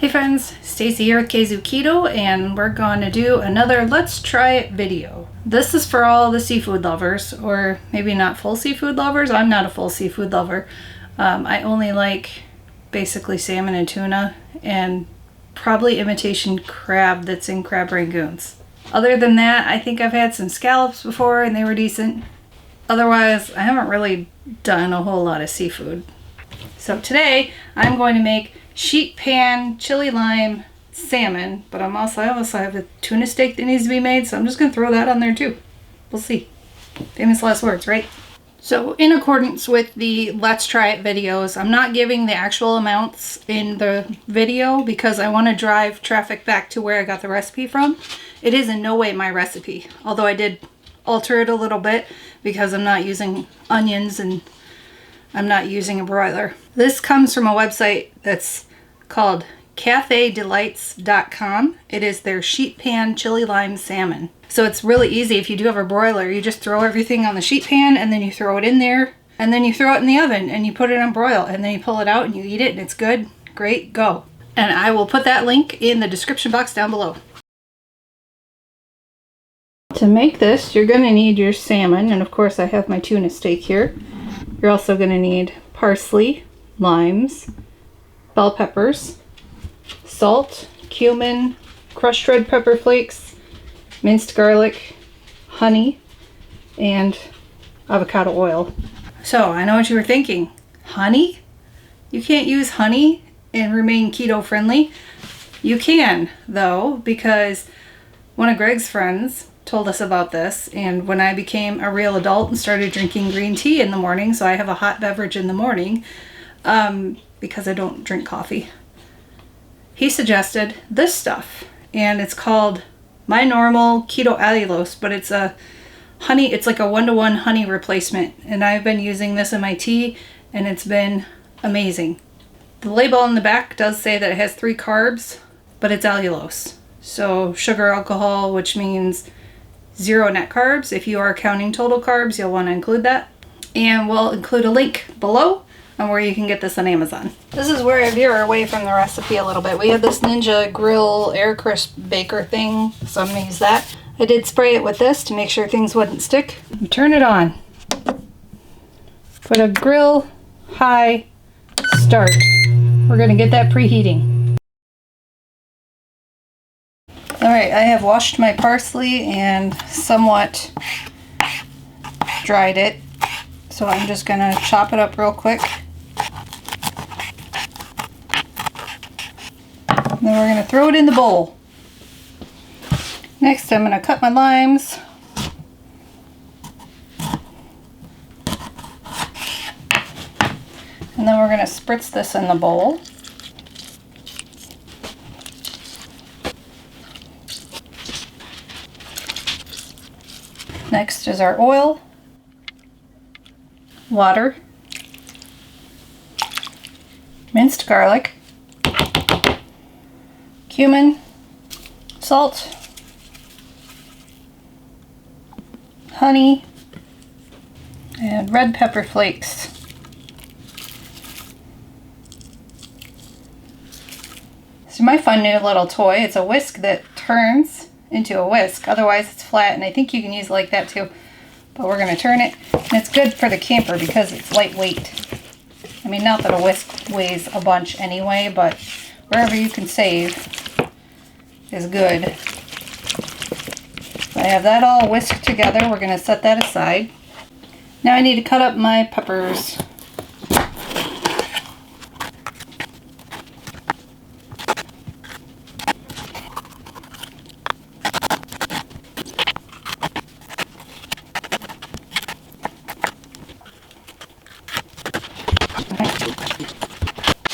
Hey friends, Stacy here with Kzoo Keto, and we're going to do another Let's Try It video. This is for all the seafood lovers, or maybe not full seafood lovers. I'm not a full seafood lover. I only like basically salmon and tuna, and probably imitation crab that's in crab rangoons. Other than that, I think I've had some scallops before and they were decent. Otherwise, I haven't really done a whole lot of seafood. So today, I'm going to make sheet pan chili lime salmon, but I also have a tuna steak that needs to be made, so I'm just going to throw that on there too. We'll see. Famous last words, right? So in accordance with the Let's Try It videos, I'm not giving the actual amounts in the video because I want to drive traffic back to where I got the recipe from. It is in no way my recipe, although I did alter it a little bit because I'm not using onions and I'm not using a broiler. This comes from a website that's called cafedelights.com. It is their sheet pan chili lime salmon. So it's really easy. If you do have a broiler, you just throw everything on the sheet pan and then you throw it in there and then you throw it in the oven and you put it on broil and then you pull it out and you eat it and it's good. Great, go. And I will put that link in the description box down below. To make this, you're going to need your salmon, and of course I have my tuna steak here. You're also going to need parsley, limes, bell peppers, salt, cumin, crushed red pepper flakes, minced garlic, honey, and avocado oil. So I know what you were thinking. Honey? You can't use honey and remain keto friendly. You can, though, because one of Greg's friends told us about this, and when I became a real adult and started drinking green tea in the morning, so I have a hot beverage in the morning because I don't drink coffee, he suggested this stuff, and it's called My Normal Keto Allulose, but it's a honey, it's like a 1-to-1 honey replacement, and I've been using this in my tea and it's been amazing. The label on the back does say that it has 3 carbs, but it's allulose, so sugar alcohol, which means 0 net carbs. If you are counting total carbs, you'll want to include that. And we'll include a link below on where you can get this on Amazon. This is where I veer away from the recipe a little bit. We have this Ninja Grill Air Crisp Baker thing, so I'm going to use that. I did spray it with this to make sure things wouldn't stick. You turn it on. Put a grill high, start. We're going to get that preheating. Alright, I have washed my parsley and somewhat dried it, so I'm just going to chop it up real quick. And then we're going to throw it in the bowl. Next, I'm going to cut my limes. And then we're going to spritz this in the bowl. Next is our oil, water, minced garlic, cumin, salt, honey, and red pepper flakes. So my fun new little toy, it's a whisk that turns into a whisk, otherwise it's flat, and I think you can use it like that too, but we're going to turn it, and it's good for the camper because it's lightweight. I mean, not that a whisk weighs a bunch anyway, but wherever you can save is good. So I have that all whisked together. We're going to set that aside. Now I need to cut up my peppers.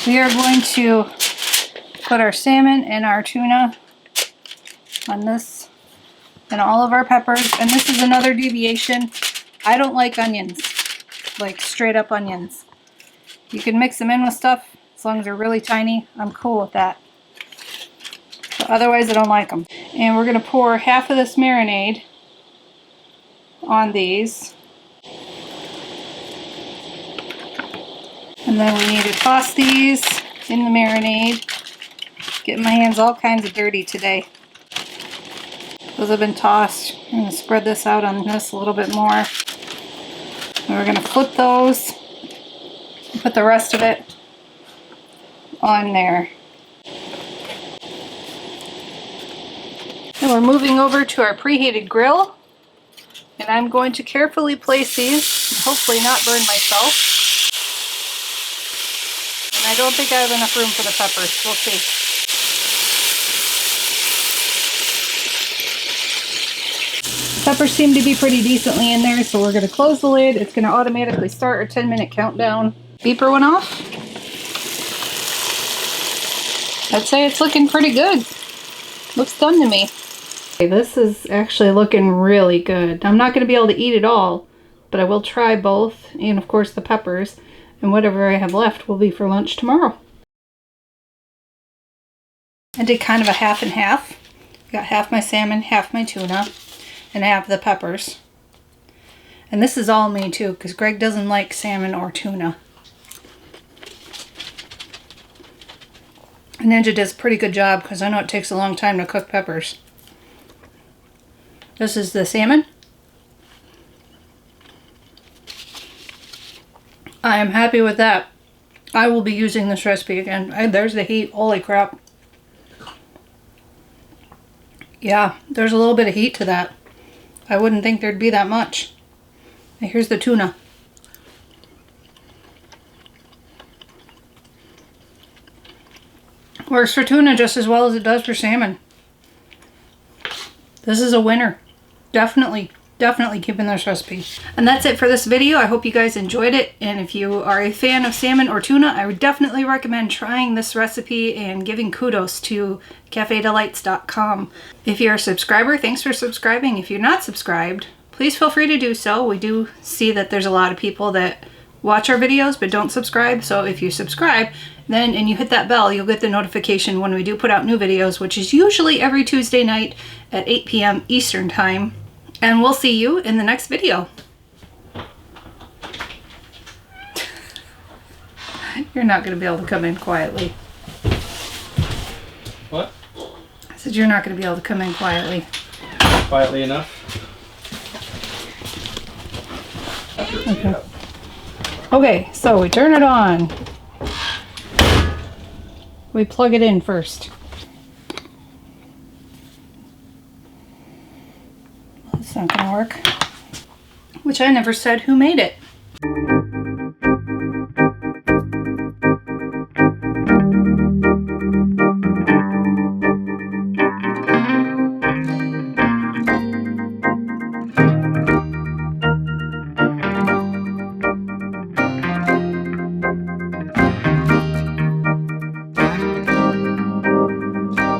We are going to put our salmon and our tuna on this and all of our peppers. And this is another deviation. I don't like onions, like straight up onions. You can mix them in with stuff as long as they're really tiny. I'm cool with that. But otherwise, I don't like them. And we're going to pour half of this marinade on these. And then we need to toss these in the marinade Getting my hands all kinds of dirty today. Those have been tossed. I'm going to spread this out on this a little bit more. And we're going to flip those and put the rest of it on there. And we're moving over to our preheated grill. And I'm going to carefully place these and hopefully not burn myself. And I don't think I have enough room for the peppers. We'll see. Peppers seem to be pretty decently in there, so we're going to close the lid. It's going to automatically start our 10-minute countdown. Beeper went off. I'd say it's looking pretty good. Looks done to me. Okay, this is actually looking really good. I'm not going to be able to eat it all, but I will try both, and of course the peppers, and whatever I have left will be for lunch tomorrow. I did kind of a half and half. Got half my salmon, half my tuna, and half the peppers. And this is all me too, because Greg doesn't like salmon or tuna. Ninja does a pretty good job, because I know it takes a long time to cook peppers. This is the salmon. I am happy with that. I will be using this recipe again. There's the heat. Holy crap. Yeah, there's a little bit of heat to that. I wouldn't think there'd be that much. And here's the tuna. Works for tuna just as well as it does for salmon. This is a winner. Definitely keeping this recipe. And that's it for this video. I hope you guys enjoyed it. And if you are a fan of salmon or tuna, I would definitely recommend trying this recipe and giving kudos to cafedelights.com. If you're a subscriber, thanks for subscribing. If you're not subscribed, please feel free to do so. We do see that there's a lot of people that watch our videos but don't subscribe. So if you subscribe, then and you hit that bell, you'll get the notification when we do put out new videos, which is usually every Tuesday night at 8 p.m. Eastern Time. And we'll see you in the next video. You're not going to be able to come in quietly. What? I said you're not going to be able to come in quietly. Quietly enough. Okay. Okay, so we turn it on. We plug it in first. That's not going to work. Which I never said who made it.